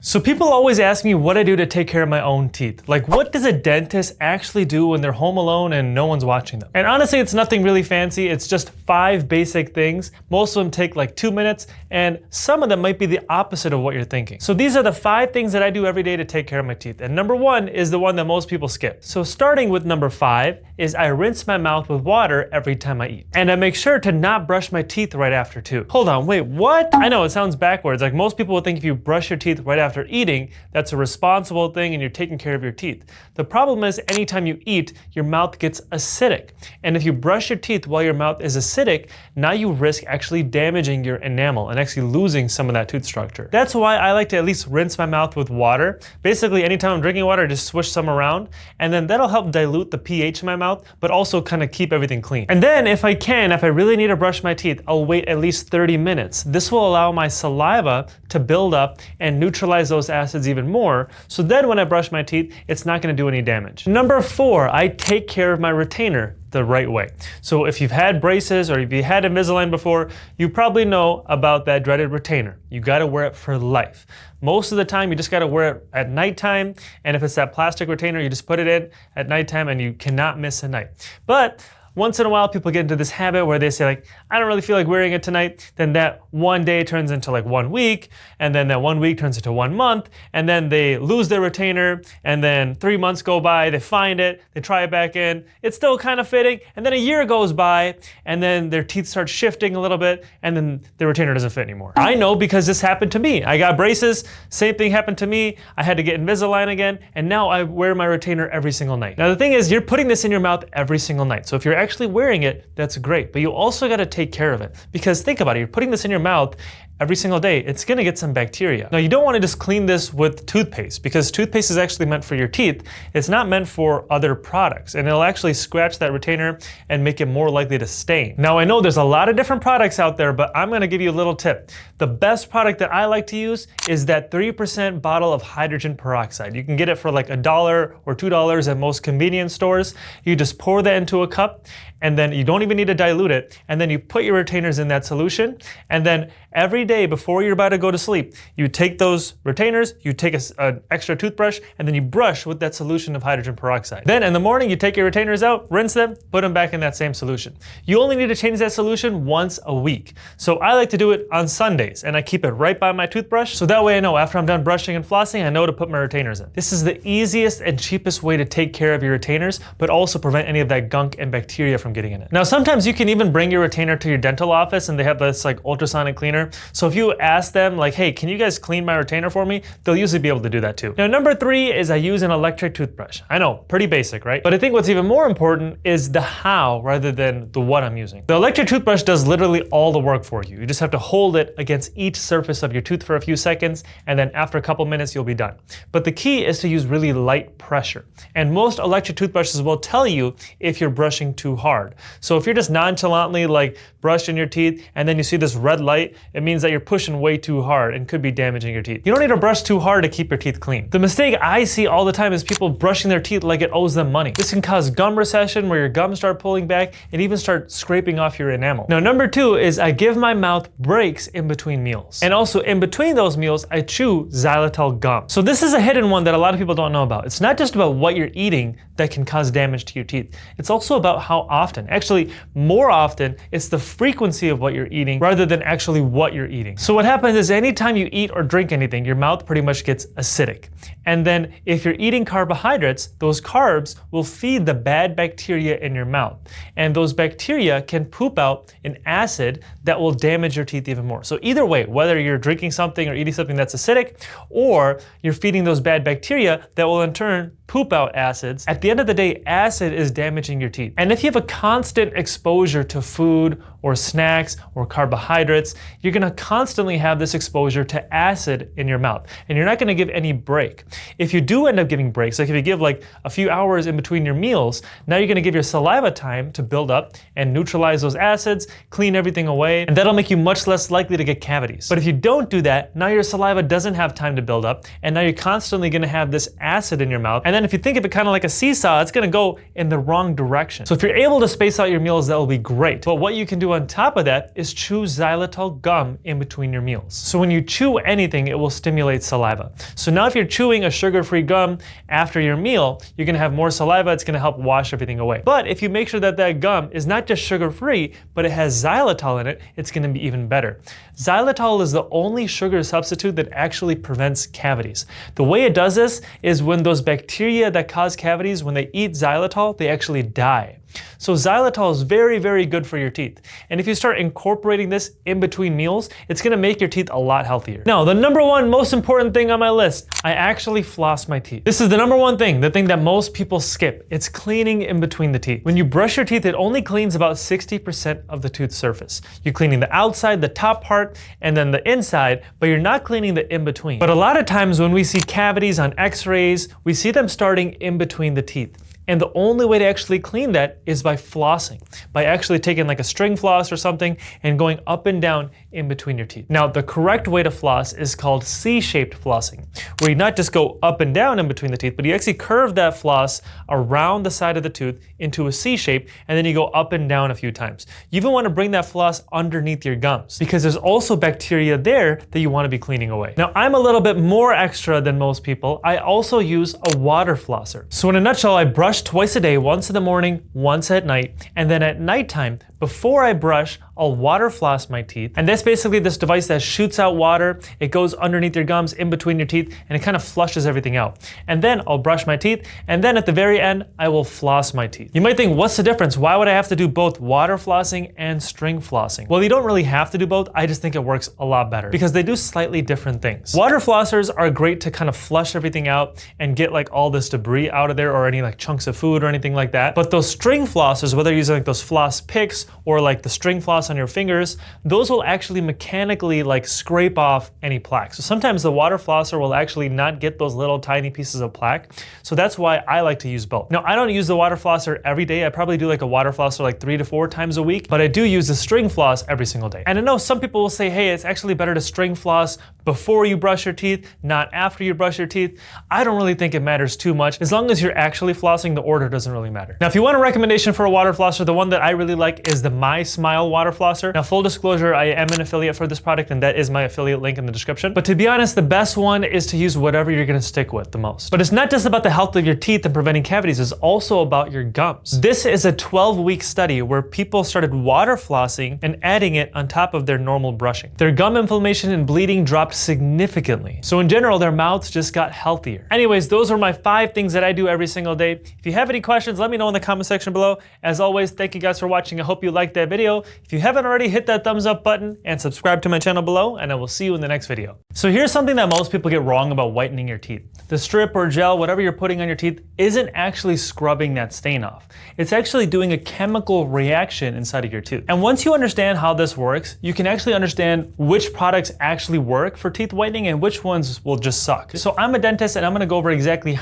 So people always ask me what I do to take care of my own teeth. Like, what does a dentist actually do when they're home alone and no one's watching them? And honestly, it's nothing really fancy. It's just 5 basic things. Most of them take like 2 minutes, and some of them might be the opposite of what you're thinking. So these are the 5 things that I do every day to take care of my teeth. And number 1 is the one that most people skip. So starting with number 5 is I rinse my mouth with water every time I eat. And I make sure to not brush my teeth right after too. Hold on, wait, what? I know it sounds backwards. Like most people would think if you brush your teeth right after eating, that's a responsible thing and you're taking care of your teeth. The problem is anytime you eat, your mouth gets acidic. And if you brush your teeth while your mouth is acidic, now you risk actually damaging your enamel and actually losing some of that tooth structure. That's why I like to at least rinse my mouth with water. Basically, anytime I'm drinking water, I just swish some around, and then that'll help dilute the pH in my mouth, but also kind of keep everything clean. And then if I really need to brush my teeth, I'll wait at least 30 minutes. This will allow my saliva to build up and neutralize those acids even more, so then when I brush my teeth, it's not going to do any damage. Number 4, I take care of my retainer the right way. So if you've had braces or if you had Invisalign before, you probably know about that dreaded retainer. You gotta wear it for life. Most of the time, you just gotta wear it at nighttime, and if it's that plastic retainer, you just put it in at nighttime and you cannot miss a night. But once in a while, people get into this habit where they say like, I don't really feel like wearing it tonight. Then that one day turns into like 1 week, and then that 1 week turns into 1 month, and then they lose their retainer, and then 3 months go by, they find it, they try it back in, it's still kind of fitting, and then a year goes by, and then their teeth start shifting a little bit, and then the retainer doesn't fit anymore. I know because this happened to me. I got braces, same thing happened to me. I had to get Invisalign again, and now I wear my retainer every single night. Now the thing is, you're putting this in your mouth every single night. So if you're actually wearing it, that's great, but you also got to take care of it, because think about it, you're putting this in your mouth every single day, it's gonna get some bacteria. Now you don't want to just clean this with toothpaste, because toothpaste is actually meant for your teeth. It's not meant for other products, and it'll actually scratch that retainer and make it more likely to stain. Now I know there's a lot of different products out there, but I'm gonna give you a little tip. The best product that I like to use is that 3% bottle of hydrogen peroxide. You can get it for like $1 or $2 at most convenience stores. You just pour that into a cup, and then you don't even need to dilute it, and then you put your retainers in that solution, and then every day before you're about to go to sleep, you take those retainers, you take an extra toothbrush, and then you brush with that solution of hydrogen peroxide. Then in the morning, you take your retainers out, rinse them, put them back in that same solution. You only need to change that solution once a week. So I like to do it on Sundays, and I keep it right by my toothbrush, so that way I know after I'm done brushing and flossing, I know to put my retainers in. This is the easiest and cheapest way to take care of your retainers, but also prevent any of that gunk and bacteria from getting in it. Now sometimes you can even bring your retainer to your dental office, and they have this like ultrasonic cleaner. So if you ask them like, hey, can you guys clean my retainer for me? They'll usually be able to do that too. Now number 3 is I use an electric toothbrush. I know, pretty basic, right? But I think what's even more important is the how rather than the what I'm using. The electric toothbrush does literally all the work for you. You just have to hold it against each surface of your tooth for a few seconds, and then after a couple minutes, you'll be done. But the key is to use really light pressure. And most electric toothbrushes will tell you if you're brushing too hard. So if you're just nonchalantly like brushing your teeth and then you see this red light, it means that you're pushing way too hard and could be damaging your teeth. You don't need to brush too hard to keep your teeth clean. The mistake I see all the time is people brushing their teeth like it owes them money. This can cause gum recession where your gums start pulling back and even start scraping off your enamel. Now number 2 is I give my mouth breaks in between meals. And also in between those meals, I chew xylitol gum. So this is a hidden one that a lot of people don't know about. It's not just about what you're eating that can cause damage to your teeth. It's also about how often. Actually, more often, it's the frequency of what you're eating rather than actually what you're eating. So what happens is anytime you eat or drink anything, your mouth pretty much gets acidic. And then if you're eating carbohydrates, those carbs will feed the bad bacteria in your mouth. And those bacteria can poop out an acid that will damage your teeth even more. So either way, whether you're drinking something or eating something that's acidic, or you're feeding those bad bacteria that will in turn poop out acids, at the end of the day, acid is damaging your teeth. And if you have a constant exposure to food or snacks or carbohydrates, you're gonna constantly have this exposure to acid in your mouth, and you're not gonna give any break. If you do end up giving breaks, like if you give like a few hours in between your meals, now you're gonna give your saliva time to build up and neutralize those acids, clean everything away, and that'll make you much less likely to get cavities. But if you don't do that, now your saliva doesn't have time to build up, and now you're constantly gonna have this acid in your mouth, and then if you think of it kind of like a seesaw, it's gonna go in the wrong direction. So if you're able to space out your meals, that will be great. But what you can do on top of that is chew xylitol gum in between your meals. So when you chew anything, it will stimulate saliva. So now if you're chewing a sugar-free gum after your meal, you're gonna have more saliva, it's gonna help wash everything away. But if you make sure that that gum is not just sugar-free, but it has xylitol in it, it's gonna be even better. Xylitol is the only sugar substitute that actually prevents cavities. The way it does this is when those bacteria that cause cavities, when they eat xylitol, they actually die. So xylitol is very, very good for your teeth. And if you start incorporating this in between meals, it's gonna make your teeth a lot healthier. Now, the number one most important thing on my list, I actually floss my teeth. This is the number one thing, the thing that most people skip. It's cleaning in between the teeth. When you brush your teeth, it only cleans about 60% of the tooth surface. You're cleaning the outside, the top part, and then the inside, but you're not cleaning the in-between. But a lot of times when we see cavities on x-rays, we see them starting in between the teeth. And the only way to actually clean that is by flossing, by actually taking like a string floss or something and going up and down in between your teeth. Now, the correct way to floss is called C-shaped flossing, where you not just go up and down in between the teeth, but you actually curve that floss around the side of the tooth into a C shape, and then you go up and down a few times. You even want to bring that floss underneath your gums because there's also bacteria there that you want to be cleaning away. Now, I'm a little bit more extra than most people. I also use a water flosser. So in a nutshell, I brush twice a day, once in the morning, once at night, and then at nighttime, before I brush, I'll water floss my teeth. And that's basically this device that shoots out water. It goes underneath your gums, in between your teeth, and it kind of flushes everything out. And then I'll brush my teeth, and then at the very end, I will floss my teeth. You might think, what's the difference? Why would I have to do both water flossing and string flossing? Well, you don't really have to do both. I just think it works a lot better because they do slightly different things. Water flossers are great to kind of flush everything out and get like all this debris out of there or any like chunks of food or anything like that. But those string flossers, whether you're using like those floss picks or like the string floss on your fingers, those will actually mechanically like scrape off any plaque. So sometimes the water flosser will actually not get those little tiny pieces of plaque. So that's why I like to use both. Now, I don't use the water flosser every day. I probably do like a water flosser like 3 to 4 times a week, but I do use the string floss every single day. And I know some people will say, hey, it's actually better to string floss before you brush your teeth, not after you brush your teeth. I don't really think it matters too much. As long as you're actually flossing, the order doesn't really matter. Now, if you want a recommendation for a water flosser, the one that I really like is the My Smile water flosser. Now, full disclosure, I am an affiliate for this product, and that is my affiliate link in the description. But to be honest, the best one is to use whatever you're gonna stick with the most. But it's not just about the health of your teeth and preventing cavities, it's also about your gums. This is a 12-week study where people started water flossing and adding it on top of their normal brushing. Their gum inflammation and bleeding dropped significantly. So in general, their mouths just got healthier. Anyways, those are my 5 things that I do every single day. If you have any questions, let me know in the comment section below. As always, thank you guys for watching. I hope you liked that video. If you haven't already, hit that thumbs up button and subscribe to my channel below, and I will see you in the next video. So here's something that most people get wrong about whitening your teeth. The strip or gel, whatever you're putting on your teeth, isn't actually scrubbing that stain off. It's actually doing a chemical reaction inside of your tooth. And once you understand how this works, you can actually understand which products actually work for teeth whitening and which ones will just suck. So I'm a dentist, and I'm gonna go over exactly